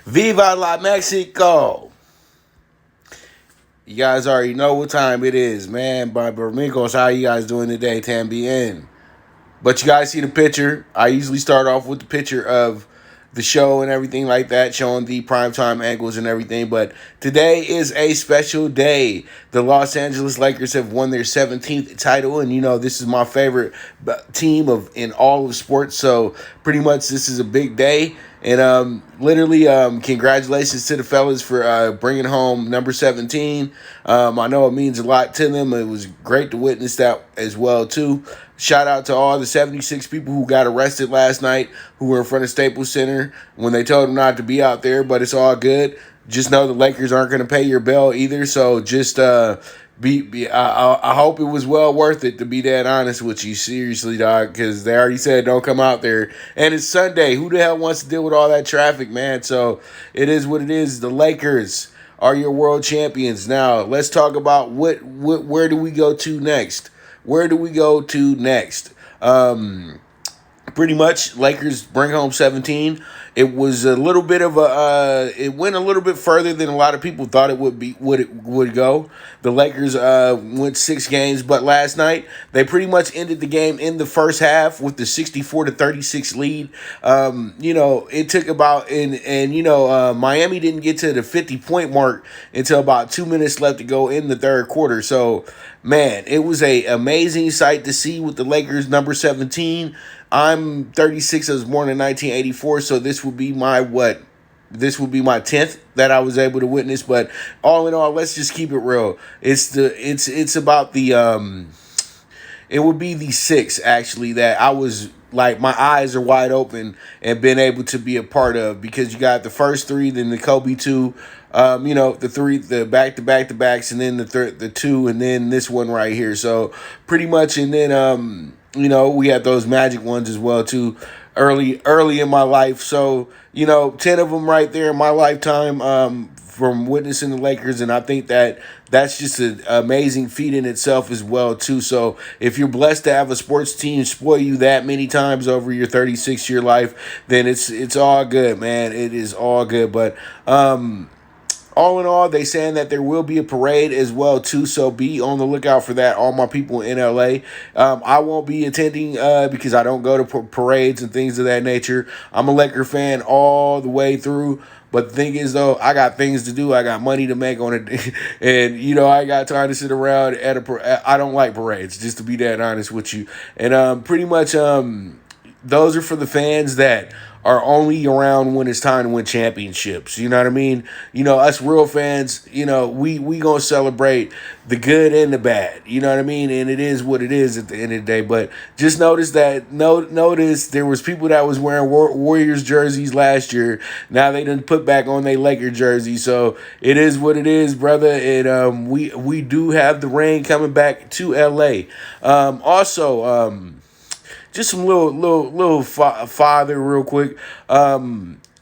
Viva la Mexico! You guys already know what time it is, man. By Bermicos, how you guys doing today? Tambien. But you guys see the picture. I usually start off with the picture of the show and everything like that, showing the primetime angles and everything. But today is a special day. The Los Angeles Lakers have won their 17th title, and this is my favorite team in all of sports. So pretty much this is a big day. And literally, congratulations to the fellas for bringing home number 17. I know it means a lot to them. It was great to witness that as well, too. Shout out to all the 76 people who got arrested last night who were in front of Staples Center when they told them not to be out there, but it's all good. Just know the Lakers aren't going to pay your bill either, so just I hope it was well worth it, to be that honest with you. Seriously, dog, because they already said don't come out there. And it's Sunday. Who the hell wants to deal with all that traffic, man? So it is what it is. The Lakers are your world champions. Now, let's talk about where do we go to next? Where do we go to next? Pretty much, Lakers bring home 17. It was a little bit of it went a little bit further than a lot of people thought it would go. The Lakers went 6 games, but last night they pretty much ended the game in the first half with the 64-36 lead. It took about Miami didn't get to the 50-point mark until about 2 minutes left to go in the third quarter. So, man, it was a amazing sight to see with the Lakers number 17. I'm 36. I was born in 1984, so this would be my 10th that I was able to witness. But all in all, let's just keep it real. It's about the it would be the 6th actually that I was like my eyes are wide open and been able to be a part of, because you got the first 3, then the Kobe 2, the 3, the back-to-backs, and then the 2, and then this one right here. So pretty much, and then we had those Magic ones as well too, early in my life. So 10 of them right there in my lifetime, from witnessing the Lakers, and I think that's just an amazing feat in itself as well too. So if you're blessed to have a sports team spoil you that many times over your 36-year life, then it's all good, man. It is all good. But all in all, they saying that there will be a parade as well too, so be on the lookout for that. All my people in LA, I won't be attending because I don't go to parades and things of that nature. I'm a Laker fan all the way through. But the thing is, though, I got things to do. I got money to make on it. And, I got time to sit around at I don't like parades, just to be that honest with you. And pretty much those are for the fans that are only around when it's time to win championships. You know what I mean? Us real fans, we going to celebrate the good and the bad. You know what I mean? And it is what it is at the end of the day. But just notice there was people that was wearing Warriors jerseys last year. Now they done put back on their Laker jersey. So it is what it is, brother. And we do have the rain coming back to LA. Also, just some little father real quick.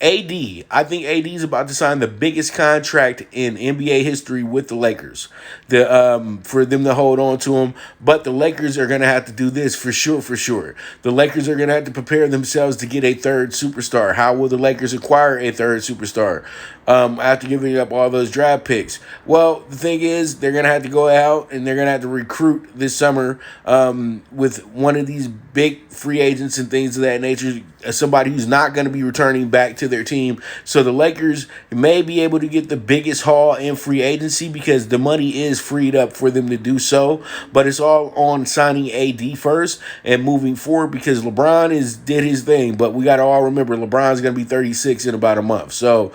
AD, I think AD is about to sign the biggest contract in NBA history with the Lakers. For them to hold on to him, but the Lakers are gonna have to do this for sure. The Lakers are gonna have to prepare themselves to get a third superstar. How will the Lakers acquire a third superstar after giving up all those draft picks? Well, the thing is, they're gonna have to go out and they're gonna have to recruit this summer with one of these big free agents and things of that nature. Somebody who's not going to be returning back to their team. So the Lakers may be able to get the biggest haul in free agency because the money is freed up for them to do so. But it's all on signing AD first and moving forward, because LeBron did his thing. But we got to all remember LeBron's going to be 36 in about a month. So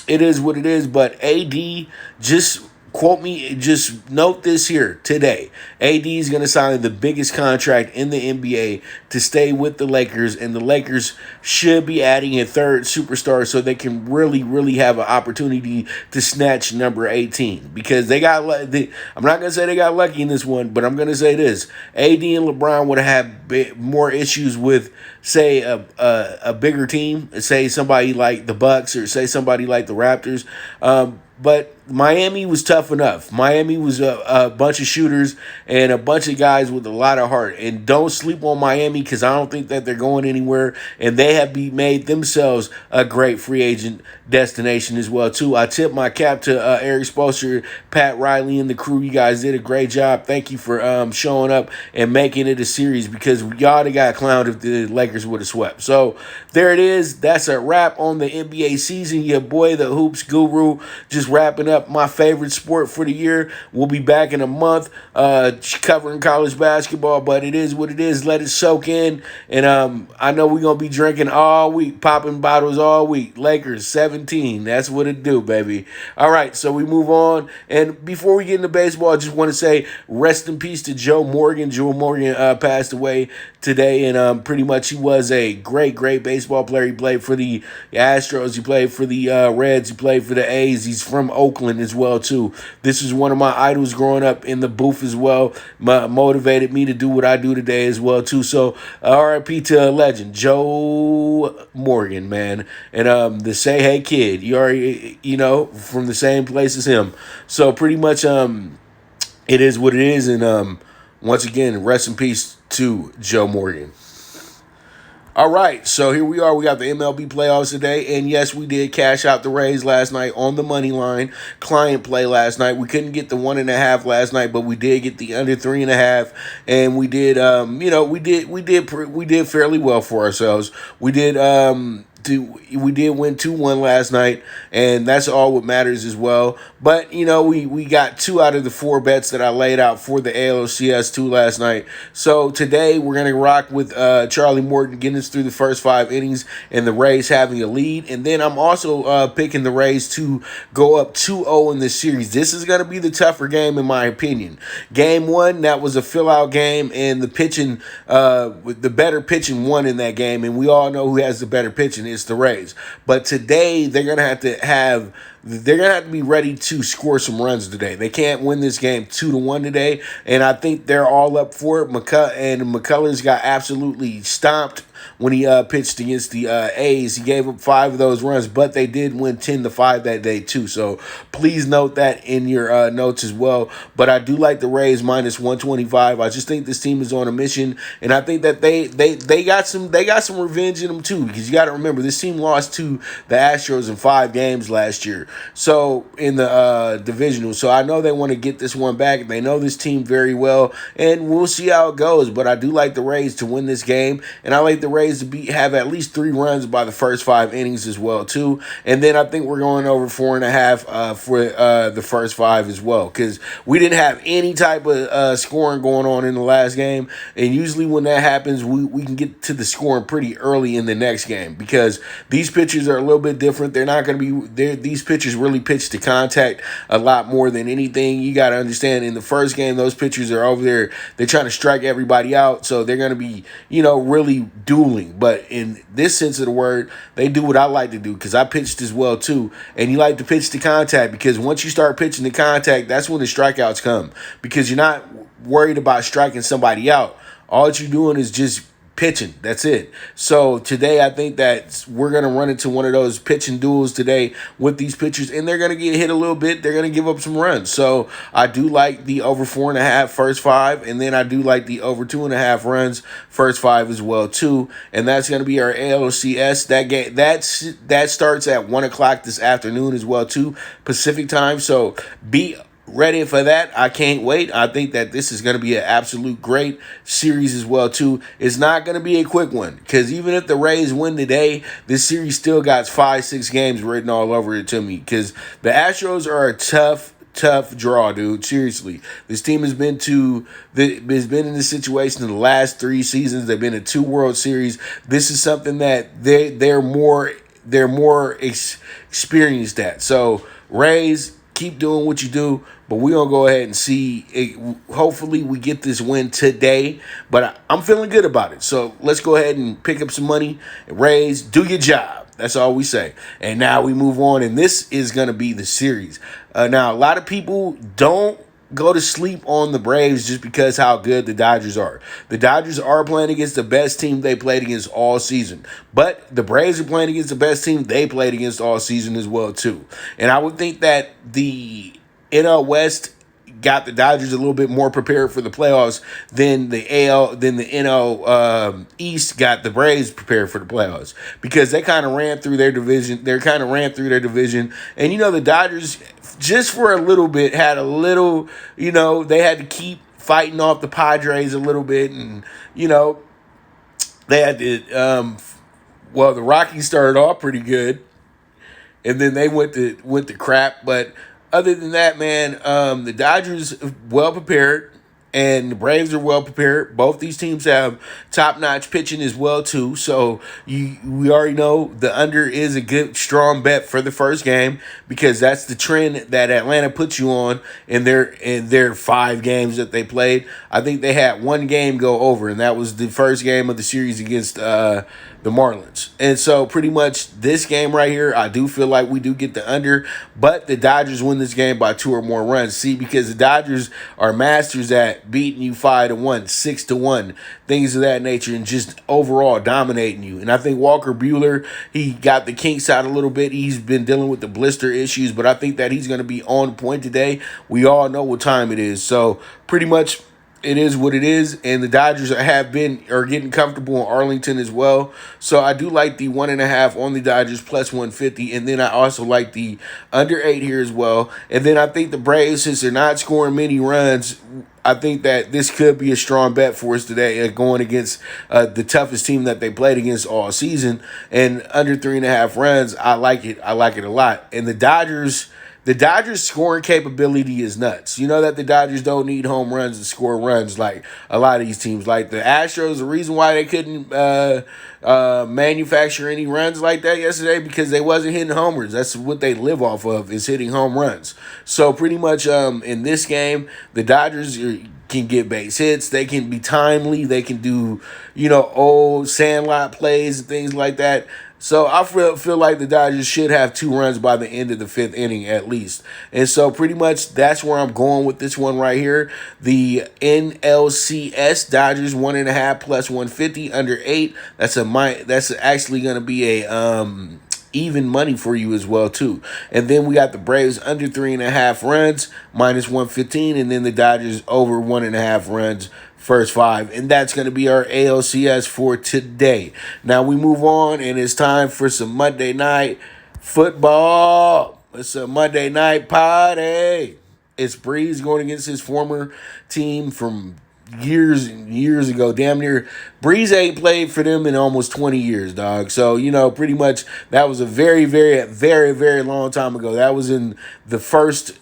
it is what it is. But AD, just quote me, just note this here today. AD is going to sign the biggest contract in the NBA to stay with the Lakers, and the Lakers should be adding a third superstar so they can really have an opportunity to snatch number 18, because I'm not going to say they got lucky in this one, but I'm going to say this. AD and LeBron would have had more issues with, say, a bigger team, say somebody like the Bucks or say somebody like the Raptors. But Miami was tough enough. Miami was a bunch of shooters and a bunch of guys with a lot of heart. And don't sleep on Miami because I don't think that they're going anywhere. And they have made themselves a great free agent destination as well too. I tip my cap to Eric Spoelstra, Pat Riley, and the crew. You guys did a great job. Thank you for showing up and making it a series because y'all would have got clowned if the Lakers would have swept. So there it is. That's a wrap on the NBA season. Your boy, the Hoops Guru, just wrapping up my favorite sport for the year. We'll be back in a month covering college basketball, but it is what it is. Let it soak in. And I know we're going to be drinking all week, popping bottles all week. Lakers 17. That's what it do, baby. All right, so we move on. And before we get into baseball, I just want to say rest in peace to Joe Morgan. Joe Morgan passed away today, and pretty much he was a great baseball player. He played for the Astros. He played for the Reds. He played for the A's. He's from Oakland as well, too. This is one of my idols growing up in the booth as well. Motivated me to do what I do today as well, too. So, RIP to a legend, Joe Morgan, man. And the Say Hey Kid, you already, from the same place as him. So, pretty much, it is what it is. And once again, rest in peace to Joe Morgan. All right, so here we are. We got the MLB playoffs today, and yes, we did cash out the Rays last night on the money line. Client play last night. We couldn't get the 1.5 last night, but we did get the under 3.5, and we did. We did fairly well for ourselves. We did. We did win 2-1 last night, and that's all what matters as well. But, we got 2 out of the 4 bets that I laid out for the ALCS 2 last night. So today we're going to rock with Charlie Morton getting us through the first 5 innings and the Rays having a lead. And then I'm also picking the Rays to go up 2-0 in this series. This is going to be the tougher game in my opinion. Game 1, that was a fill-out game, and the pitching, the better pitching won in that game. And we all know who has the better pitching. It's the Rays. But today they're going to have to be ready to score some runs today. They can't win this game 2-1 today, and I think they're all up for it. McCullers got absolutely stomped when he pitched against the A's. He gave up 5 of those runs, but they did win 10-5 that day too. So please note that in your notes as well. But I do like the Rays minus 125. I just think this team is on a mission, and I think that they got some revenge in them too. Because you got to remember, this team lost to the Astros in 5 games last year. So in the divisional, so I know they want to get this one back. They know this team very well, and we'll see how it goes. But I do like the Rays to win this game, and I like the Rays to have at least 3 runs by the first 5 innings as well too. And then I think we're going over 4.5 for the first 5 as well, because we didn't have any type of scoring going on in the last game. And usually when that happens, we can get to the scoring pretty early in the next game, because these pitchers are a little bit different. They're not going to be these pitchers really pitch to contact a lot more than anything. You got to understand, in the first game, those pitchers are over there, they're trying to strike everybody out, so they're going to be really dueling. But in this sense of the word, they do what I like to do, because I pitched as well too. And you like to pitch to contact, because once you start pitching to contact, that's when the strikeouts come, because you're not worried about striking somebody out. All that you're doing is just pitching. That's it. So today I think that we're going to run into one of those pitching duels today with these pitchers, and they're going to get hit a little bit. They're going to give up some runs. So I do like the over 4.5 first 5, and then I do like the over 2.5 runs first 5 as well too. And that's going to be our ALCS. That game that starts at 1:00 this afternoon as well too, Pacific time. So be ready for that. I can't wait. I think that this is going to be an absolute great series as well too. It's not going to be a quick one, because even if the Rays win today, this series still got 5-6 games written all over it to me, because the Astros are a tough draw, dude. Seriously, this team has been in this situation in the last 3 seasons. They've been in 2 World Series. This is something that they're more experienced at. So Rays, keep doing what you do, but we're going to go ahead and see it. Hopefully we get this win today, but I'm feeling good about it. So let's go ahead and pick up some money. Rays, do your job. That's all we say. And now we move on, and this is going to be the series. Now, a lot of people don't go to sleep on the Braves just because how good the Dodgers are. The Dodgers are playing against the best team they played against all season. But the Braves are playing against the best team they played against all season as well, too. And I would think that the NL West got the Dodgers a little bit more prepared for the playoffs than the NL East got the Braves prepared for the playoffs, because they kind of ran through their division. And the Dodgers, just for a little bit, had a little, they had to keep fighting off the Padres a little bit, and they had to. The Rockies started off pretty good, and then they went to crap, but. Other than that, man, the Dodgers well prepared, and the Braves are well prepared. Both these teams have top-notch pitching as well, too. So we already know the under is a good, strong bet for the first game, because that's the trend that Atlanta puts you on in their 5 games that they played. I think they had 1 game go over, and that was the first game of the series against the Marlins. And so pretty much this game right here, I do feel like we do get the under, but the Dodgers win this game by 2 or more runs. See, because the Dodgers are masters at beating you 5-1, 6-1, things of that nature, and just overall dominating you. And I think Walker Buehler, he got the kinks out a little bit. He's been dealing with the blister issues, but I think that he's going to be on point today. We all know what time it is. So pretty much it is what it is, and the Dodgers are getting comfortable in Arlington as well. So I do like the 1.5 on the Dodgers plus 150, and then I also like the under 8 here as well. And then I think the Braves, since they're not scoring many runs, I think that this could be a strong bet for us today, going against the toughest team that they played against all season, and under 3.5 runs. I like it. I like it a lot. And the Dodgers scoring capability is nuts. You know that the Dodgers don't need home runs to score runs like a lot of these teams. Like the Astros, the reason why they couldn't manufacture any runs like that yesterday, because they wasn't hitting homers. That's what they live off of, is hitting home runs. So pretty much in this game, the Dodgers can get base hits. They can be timely. They can do, old sandlot plays and things like that. So I feel like the Dodgers should have 2 runs by the end of the 5th inning at least. And so pretty much that's where I'm going with this one right here. The NLCS Dodgers 1.5 plus 150 under 8. That's actually going to be a even money for you as well too. And then we got the Braves under 3.5 runs minus 115, and then the Dodgers over 1.5 runs first 5. And that's going to be our ALCS for today. Now we move on, and it's time for some Monday night football. It's a Monday night party. It's Breeze going against his former team from years and years ago. Damn near, Breeze ain't played for them in almost 20 years, dog. So, pretty much that was a very, very, very, very long time ago. That was in the first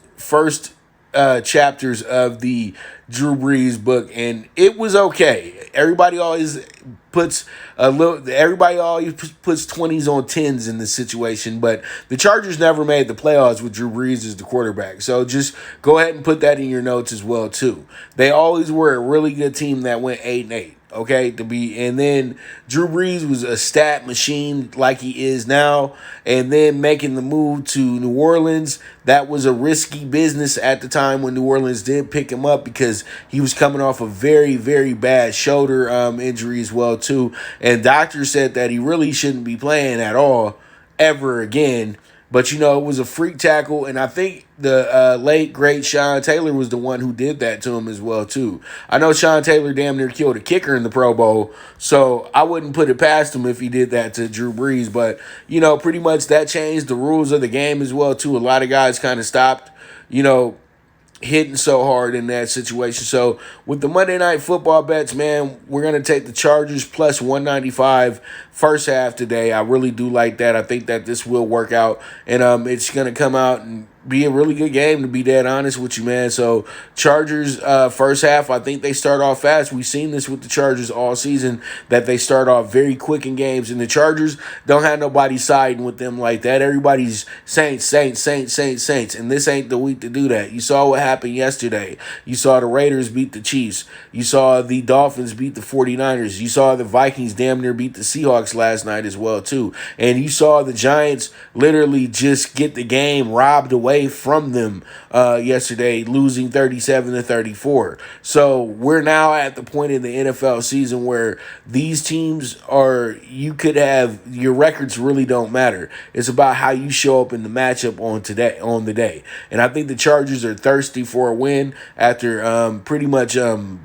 chapters of the Drew Brees book, and it was okay. Everybody always puts 20s on 10s in this situation, but the Chargers never made the playoffs with Drew Brees as the quarterback. So just go ahead and put that in your notes as well too. They always were a really good team that went 8-8. Okay, and then Drew Brees was a stat machine like he is now, and then making the move to New Orleans, that was a risky business at the time when New Orleans did pick him up, because he was coming off a very, very bad shoulder injury as well too, and doctors said that he really shouldn't be playing at all ever again. But, it was a freak tackle, and I think the late, great Sean Taylor was the one who did that to him as well, too. I know Sean Taylor damn near killed a kicker in the Pro Bowl, so I wouldn't put it past him if he did that to Drew Brees. But, pretty much that changed the rules of the game as well, too. A lot of guys kind of stopped, hitting so hard in that situation. So with the Monday night football bets, man, we're going to take the Chargers plus 195 first half today. I really do like that. I think that this will work out, and it's going to come out and be a really good game, to be dead honest with you, man. So Chargers first half, I think they start off fast. We've seen this with the Chargers all season, that they start off very quick in games, and the Chargers don't have nobody siding with them like that. Everybody's Saints, and this ain't the week to do that. You saw what happened yesterday. You saw the Raiders beat the Chiefs. You saw the Dolphins beat the 49ers. You saw the Vikings damn near beat the Seahawks last night as well too. And you saw the Giants literally just get the game robbed away away from them yesterday, losing 37-34. So we're now at the point in the NFL season where these teams are, you could have, your records really don't matter. It's about how you show up in the matchup on the day. And I think the Chargers are thirsty for a win after pretty much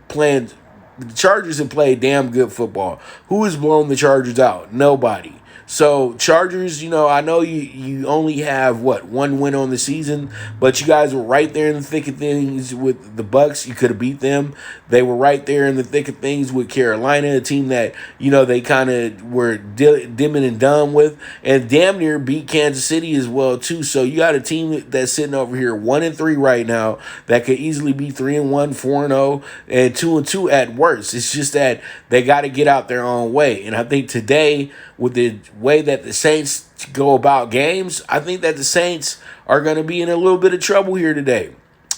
playing. The Chargers have played damn good football. Who has blown the Chargers out? Nobody. So Chargers, I know you only have one win on the season, but you guys were right there in the thick of things with the Bucks. You could have beat them. They were right there in the thick of things with Carolina, a team that they kind of were dimming and done with, and damn near beat Kansas City as well too. So you got a team that's sitting over here 1-3 right now that could easily be 3-1, 4-0, and 2-2 at worst. It's just that they got to get out their own way, and I think today, with the way that the Saints go about games, I think that the Saints are going to be in a little bit of trouble here today,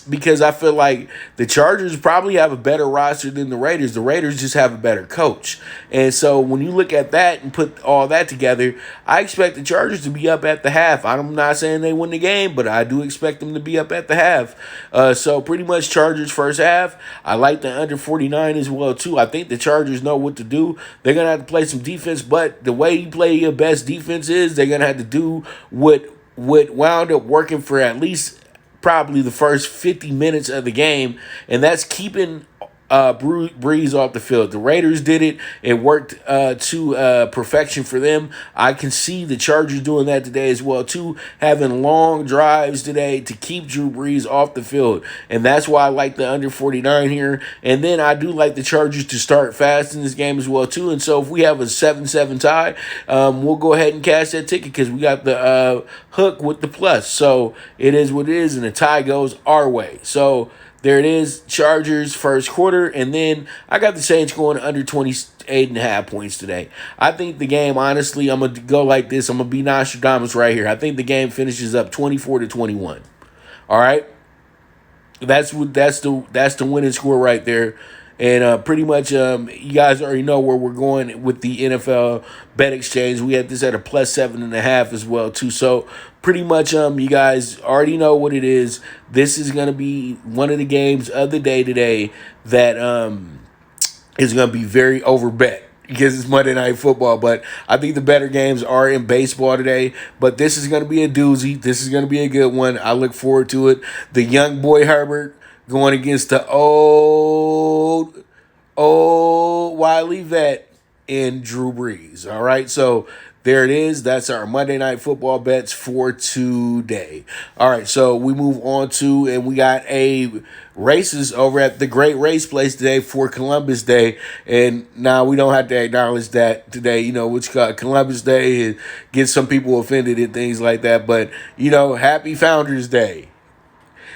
because I feel like the Chargers probably have a better roster than the Raiders. The Raiders just have a better coach. And so when you look at that and put all that together, I expect the Chargers to be up at the half. I'm not saying they win the game, but I do expect them to be up at the half. So pretty much Chargers first half. I like the under 49 as well too. I think the Chargers know what to do. They're going to have to play some defense, but the way you play your best defense is they're going to have to do what wound up working for at least probably the first 50 minutes of the game, and that's keeping Breeze off the field. The Raiders did it. It worked to perfection for them. I can see the Chargers doing that today as well, too, having long drives today to keep Drew Brees off the field. And that's why I like the under 49 here. And then I do like the Chargers to start fast in this game as well, too. And so if we have a 7-7 tie, we'll go ahead and cash that ticket because we got the hook with the plus. So it is what it is, and the tie goes our way. So there it is, Chargers first quarter, and then I got the Saints going under 28.5 points today. I think the game, honestly, I'm going to go like this. I'm going to be Nostradamus right here. I think the game finishes up 24-21. All right? That's the winning score right there. And pretty much you guys already know where we're going with the NFL bet exchange. We had this at a plus 7.5 as well, too. So pretty much you guys already know what it is. This is going to be one of the games of the day today that is going to be very overbet because it's Monday Night Football. But I think the better games are in baseball today. But this is going to be a doozy. This is going to be a good one. I look forward to it. The young boy Herbert going against the old wily vet in Drew Brees. All right, so there it is. That's our Monday Night Football bets for today. All right, so we move on to, and we got races over at the Great Race Place today for Columbus Day. And now we don't have to acknowledge that today, which Columbus Day, and get some people offended and things like that. But, happy Founders Day.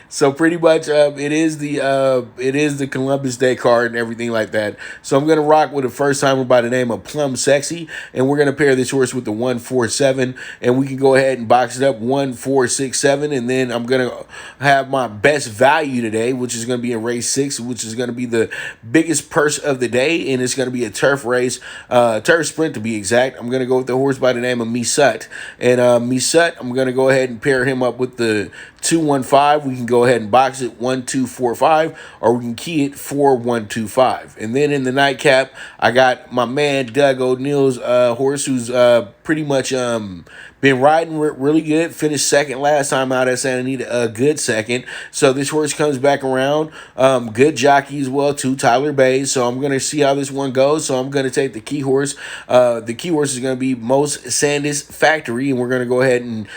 So pretty much it is the Columbus Day card and everything like that. So I'm going to rock with a first timer by the name of Plum Sexy, and we're going to pair this horse with the 147, and we can go ahead and box it up 1-4-6-7, and then I'm going to have my best value today, which is going to be in race 6, which is going to be the biggest purse of the day, and it's going to be a turf race, turf sprint to be exact. I'm going to go with the horse by the name of Misut, and Misut, I'm going to go ahead and pair him up with the 215. We can go ahead and box it 1-2-4-5, or we can key it 4-1-2-5. And then in the nightcap, I got my man Doug O'Neill's horse, who's pretty much been riding really good. Finished second last time out at Santa Anita, a good second. So this horse comes back around. Good jockey as well too, Tyler Bays. So I'm gonna see how this one goes. So I'm gonna take the key horse. The key horse is gonna be Most Sandus Factory, and we're gonna go ahead and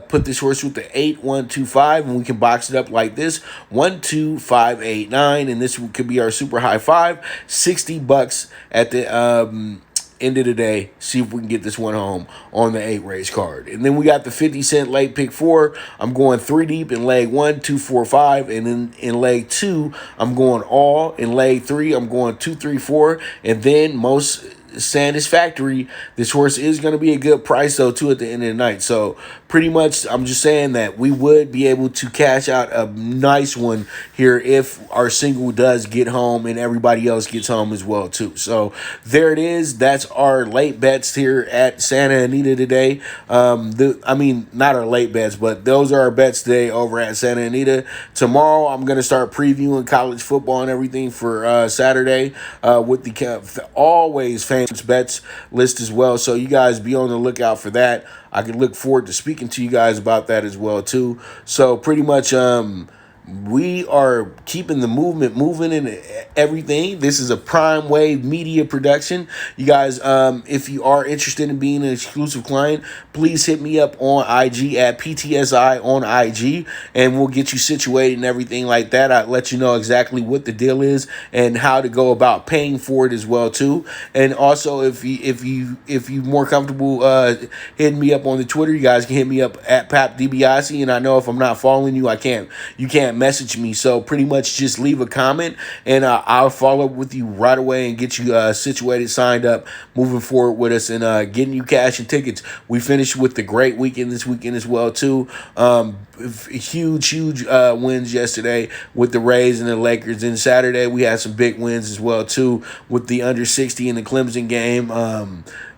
put this horse with the 8-1-2-5, and we can box it up like this: 1-2-5-8-9, and this could be our super high five. $60 at the end of the day. See if we can get this one home on the 8 race card. And then we got the 50-cent late pick 4. I'm going 3 deep in leg 1, 2, 4, 5, and then in leg 2 I'm going all. In leg 3 I'm going 2, 3, 4, and then Most satisfactory. This horse is going to be a good price though too at the end of the night. So pretty much I'm just saying that we would be able to cash out a nice one here if our single does get home and everybody else gets home as well too. So there it is. That's our late bets here at Santa Anita today. Not our late bets, but those are our bets today over at Santa Anita. Tomorrow I'm going to start previewing college football and everything for Saturday with the always famous bets list as well. So you guys be on the lookout for that. I can look forward to speaking to you guys about that as well too. So pretty much we are keeping the movement moving and everything. This is a Prime Wave Media production. You guys, if you are interested in being an exclusive client, please hit me up on IG at PTSI on IG, and we'll get you situated and everything like that. I'll let you know exactly what the deal is and how to go about paying for it as well too. And also, if you're more comfortable hitting me up on the Twitter, you guys can hit me up at PapDiBiase. And I know if I'm not following you, you can't message me. So pretty much just leave a comment and I'll follow up with you right away and get you situated, signed up, moving forward with us and getting you cash and tickets. We finished with the great weekend this weekend as well too. Huge wins yesterday with the Rays and the Lakers. And Saturday we had some big wins as well too with the under 60 in the Clemson game.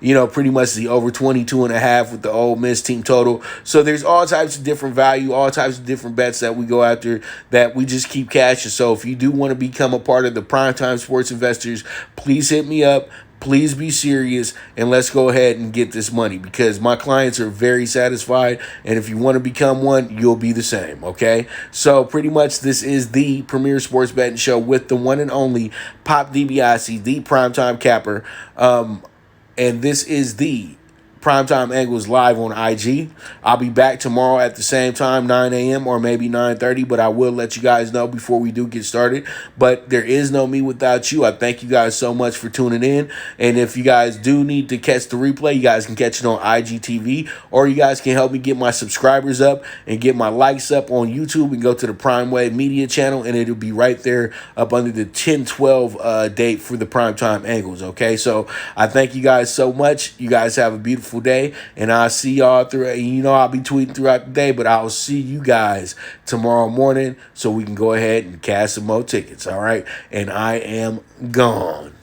Pretty much the over 22.5 with the Ole Miss team total. So there's all types of different value, all types of different bets that we go after that we just keep cashing. So if you do want to become a part of the Primetime Sports Investors, please hit me up. Please be serious and let's go ahead and get this money because my clients are very satisfied. And if you want to become one, you'll be the same. Okay. So pretty much this is the premier sports betting show with the one and only Pop DiBiase, the primetime capper. And this is the Primetime Angles Live on IG. I'll be back tomorrow at the same time, 9 a.m. or maybe 9:30, but I will let you guys know before we do get started. But there is no me without you. I thank you guys so much for tuning in. And if you guys do need to catch the replay, you guys can catch it on IGTV, or you guys can help me get my subscribers up and get my likes up on YouTube and go to the Prime Wave Media channel, and it'll be right there up under the 10/12 date for the Primetime Angles. Okay, so I thank you guys so much. You guys have a beautiful day, and I'll see y'all through. I'll be tweeting throughout the day, but I'll see you guys tomorrow morning so we can go ahead and cash some more tickets. All right, and I am gone.